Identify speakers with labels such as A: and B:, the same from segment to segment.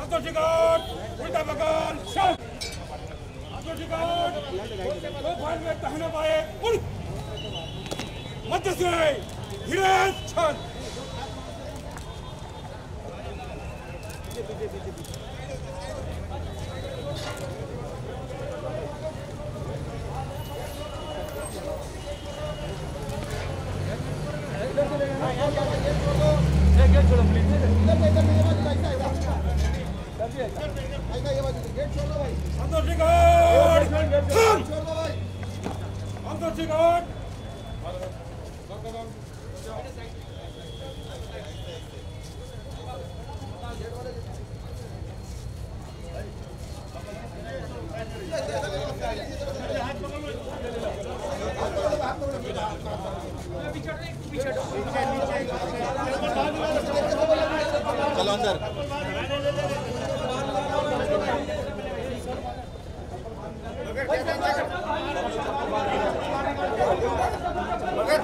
A: उल्टा बगान दो फाइल में तहने पाए मध्य से धीरे छन चलो अंदर मगर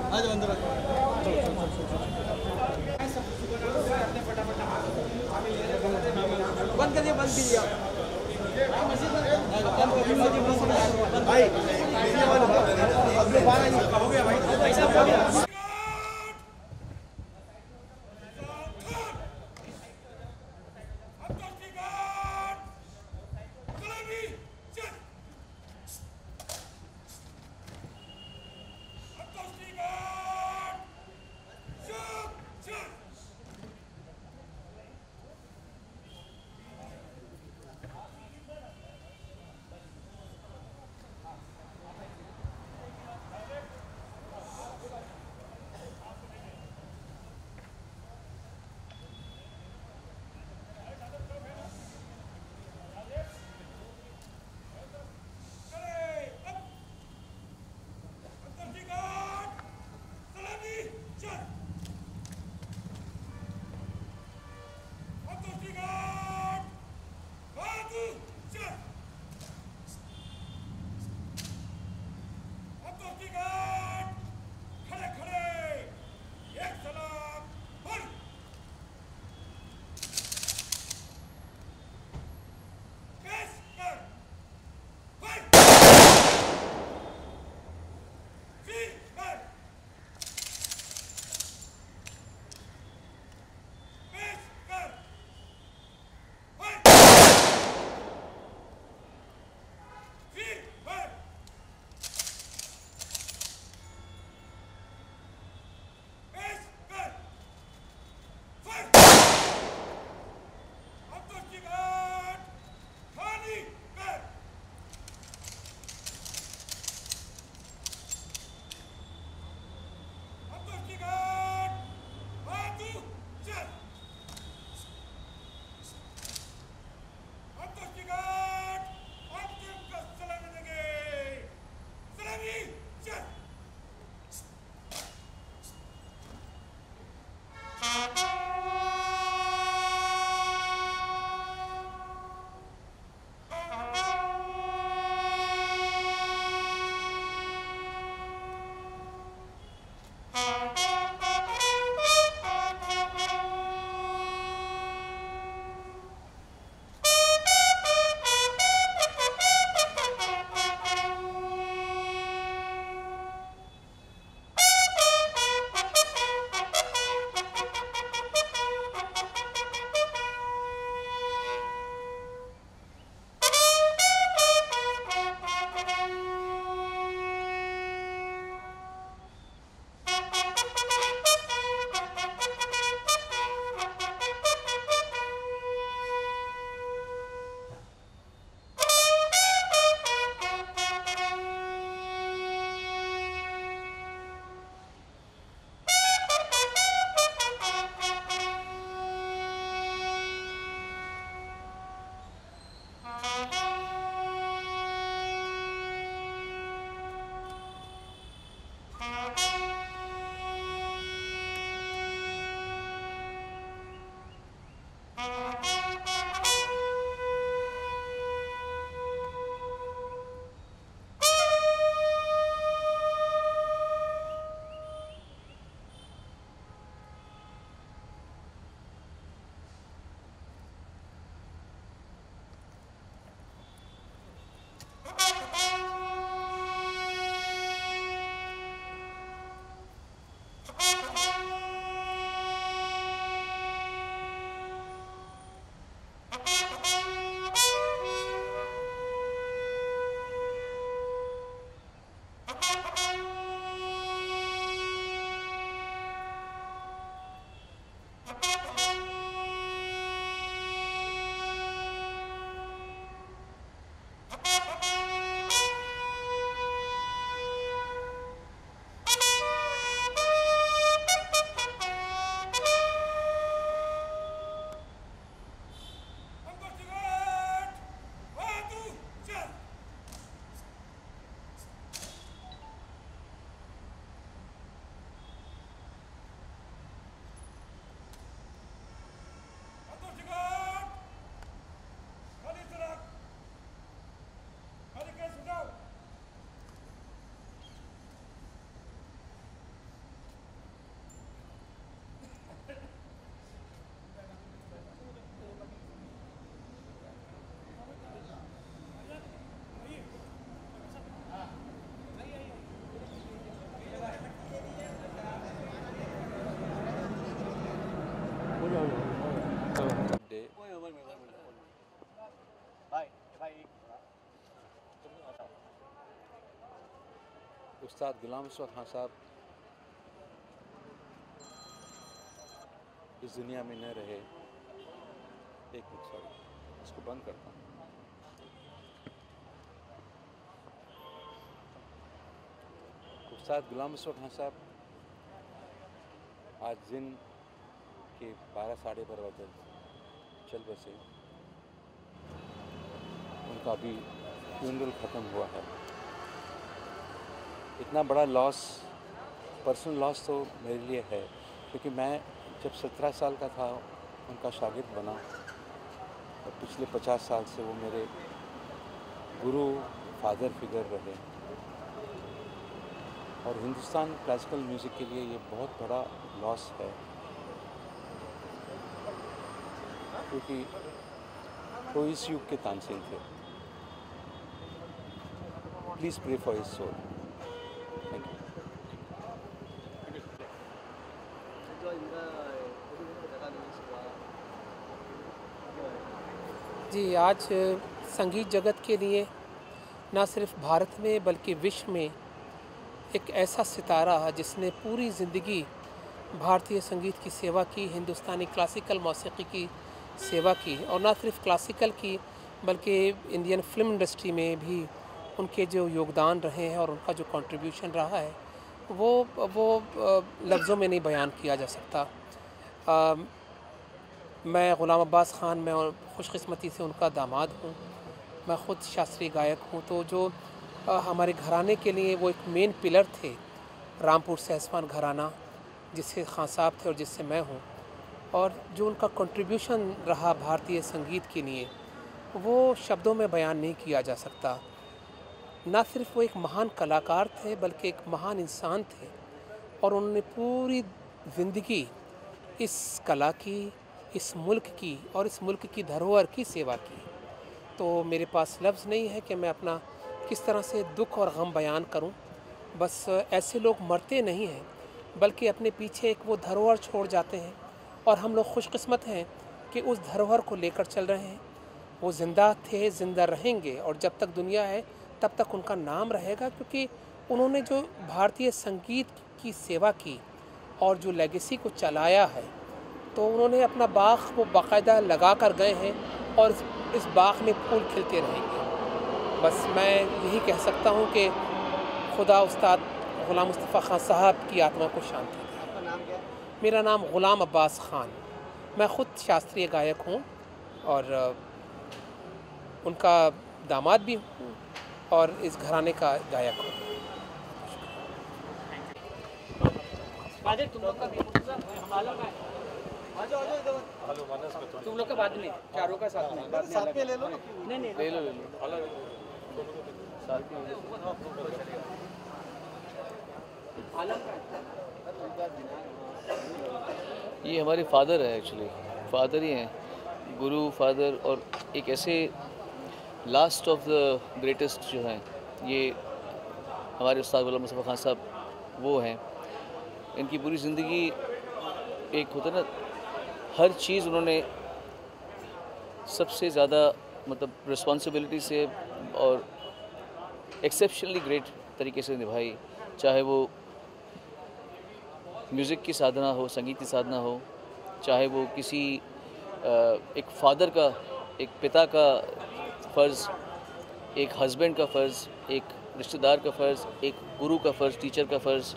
A: आज अंदर बंद कर दिया भाई हो गया भाई
B: उस्ताद गुलाम रसूल खान साहब इस दुनिया में न रहे। एक मिनट, सॉरी, इसको बंद करता हूँ। उस्ताद गुलाम रसूल खान साहब आज दिन के 12 साढ़े 12 बजे चल बसे। उनका अभी फ्यूनरल ख़त्म हुआ है। इतना बड़ा लॉस, पर्सनल लॉस तो मेरे लिए है, क्योंकि मैं जब 17 साल का था उनका शागिर्द बना और पिछले 50 साल से वो मेरे गुरु, फादर फिगर रहे। और हिंदुस्तान क्लासिकल म्यूज़िक के लिए ये बहुत बड़ा लॉस है, क्योंकि वो इस युग के तानसेन थे। Please pray for his soul. Thank you.
C: जी, आज संगीत जगत के लिए ना सिर्फ भारत में बल्कि विश्व में एक ऐसा सितारा जिसने पूरी ज़िंदगी भारतीय संगीत की सेवा की, हिंदुस्तानी क्लासिकल मौसीकी की सेवा की, और ना सिर्फ क्लासिकल की बल्कि इंडियन फिल्म इंडस्ट्री में भी उनके जो योगदान रहे हैं और उनका जो कंट्रीब्यूशन रहा है वो लफ्ज़ों में नहीं बयान किया जा सकता। मैं ग़ुलाम अब्बास ख़ान, मैं खुशकिस्मती से उनका दामाद हूँ। मैं ख़ुद शास्त्रीय गायक हूँ। तो जो हमारे घराने के लिए वो एक मेन पिलर थे, रामपुर सहसवान घराना, जिससे खान साहब थे और जिससे मैं हूँ, और जो उनका कंट्रीब्यूशन रहा भारतीय संगीत के लिए वो शब्दों में बयान नहीं किया जा सकता। ना सिर्फ वो एक महान कलाकार थे बल्कि एक महान इंसान थे, और उन्होंने पूरी ज़िंदगी इस कला की, इस मुल्क की और इस मुल्क की धरोहर की सेवा की। तो मेरे पास लफ्ज़ नहीं है कि मैं अपना किस तरह से दुख और गम बयान करूं। बस ऐसे लोग मरते नहीं हैं बल्कि अपने पीछे एक वो धरोहर छोड़ जाते हैं, और हम लोग खुशकिस्मत हैं कि उस धरोहर को लेकर चल रहे हैं। वो ज़िंदा थे, ज़िंदा रहेंगे, और जब तक दुनिया है तब तक उनका नाम रहेगा, क्योंकि उन्होंने जो भारतीय संगीत की सेवा की और जो लेगेसी को चलाया है, तो उन्होंने अपना बाग वो बाकायदा लगा कर गए हैं, और इस बाग में फूल खिलते रहेंगे। बस मैं यही कह सकता हूँ कि खुदा उस्ताद ग़ुलाम मुस्तफ़ा ख़ान साहब की आत्मा को शांति दे।
D: आपका नाम क्या है?
C: मेरा नाम ग़ुलाम अब्बास ख़ान। मैं ख़ुद शास्त्रीय गायक हूँ और उनका दामाद भी हूँ और इस घराने का गायक हूँ। तुम लोग का तुम लोग का बाद में चारों का साथ में
D: ले लो।
C: नहीं
B: ले लो ये हमारे फादर है, एक्चुअली फादर ही हैं, गुरु फादर, और एक ऐसे लास्ट ऑफ द ग्रेटेस्ट जो हैं ये हमारे उस्ताद ग़ुलाम मुस्तफ़ा ख़ान साहब वो हैं। इनकी पूरी ज़िंदगी एक होता ना, हर चीज़ उन्होंने सबसे ज़्यादा मतलब रिस्पॉन्सिबिलिटी से और एक्सेप्शनली ग्रेट तरीके से निभाई। चाहे वो म्यूज़िक की साधना हो, संगीत की साधना हो, चाहे वो किसी एक फादर का, एक पिता का फ़र्ज़, एक हस्बैंड का फ़र्ज़, एक रिश्तेदार का फ़र्ज़, एक गुरु का फ़र्ज़, टीचर का फ़र्ज़,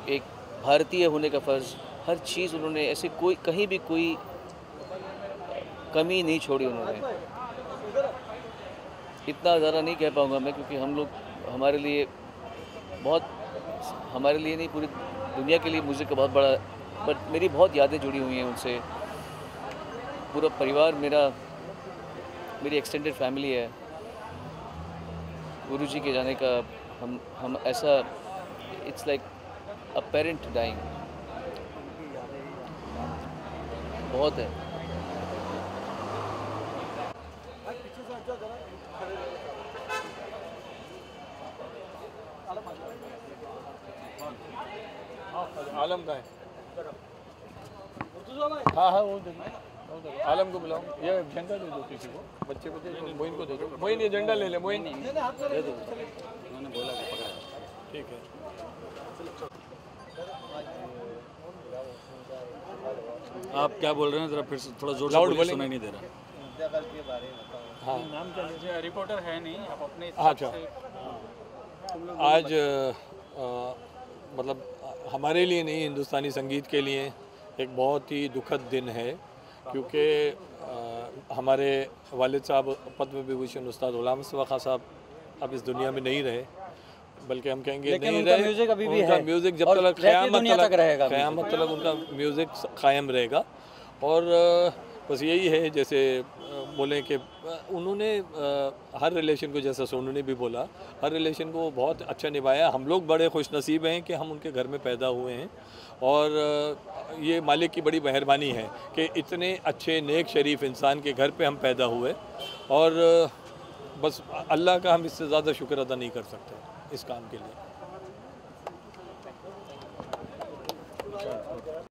B: एक भारतीय होने का फ़र्ज़, हर चीज़ उन्होंने ऐसे कोई कहीं भी कोई कमी नहीं छोड़ी उन्होंने। इतना ज़्यादा नहीं कह पाऊँगा मैं, क्योंकि हम लोग हमारे लिए नहीं पूरी दुनिया के लिए म्यूज़िक का बहुत बड़ा, बट मेरी बहुत यादें जुड़ी हुई हैं उनसे। पूरा परिवार मेरी एक्सटेंडेड फैमिली है। गुरुजी के जाने का हम ऐसा, it's like a parent dying, बहुत है।
A: आलम का है।
B: हाँ वो
D: आलम को बुलाओ, ये झंडा दे दो किसी को, बच्चे को दे दो, मोइन को दे दो। मोइन ये झंडा ले ले, मोइन दे दो। उन्होंने बोला कि पकड़ा। ठीक है।
E: आप क्या बोल रहे हैं जरा फिर से थोड़ा जोर से
D: लाउड
E: बोलिए,
D: बोलेंगे।
E: सुनाई नहीं दे रहा।
D: हाँ
F: नाम क्या लीजिए, रिपोर्टर है नहीं, आप अपने
D: अच्छा। आज मतलब हमारे लिए नहीं, हिंदुस्तानी संगीत के लिए एक बहुत ही दुखद दिन है, क्योंकि हमारे वालिद साहब पद्म विभूषण उस्ताद गुलाम मुस्तफ़ा खां साहब अब इस दुनिया में नहीं रहे, बल्कि हम कहेंगे
E: लेकिन
D: नहीं
E: उनका
D: रहे।
E: म्यूजिक अभी भी
D: उनका
E: है
D: म्यूजिक जब
E: और
D: तक
E: रहती दुनिया तक रहेगा।
D: क़यामत तक उनका म्यूजिक कायम रहेगा। और बस यही है, जैसे बोलें कि उन्होंने हर रिलेशन को, जैसा सोनू ने भी बोला, हर रिलेशन को बहुत अच्छा निभाया। हम लोग बड़े खुश नसीब हैं कि हम उनके घर में पैदा हुए हैं, और ये मालिक की बड़ी मेहरबानी है कि इतने अच्छे नेक शरीफ इंसान के घर पे हम पैदा हुए, और बस अल्लाह का हम इससे ज़्यादा शुक्र अदा नहीं कर सकते इस काम के लिए।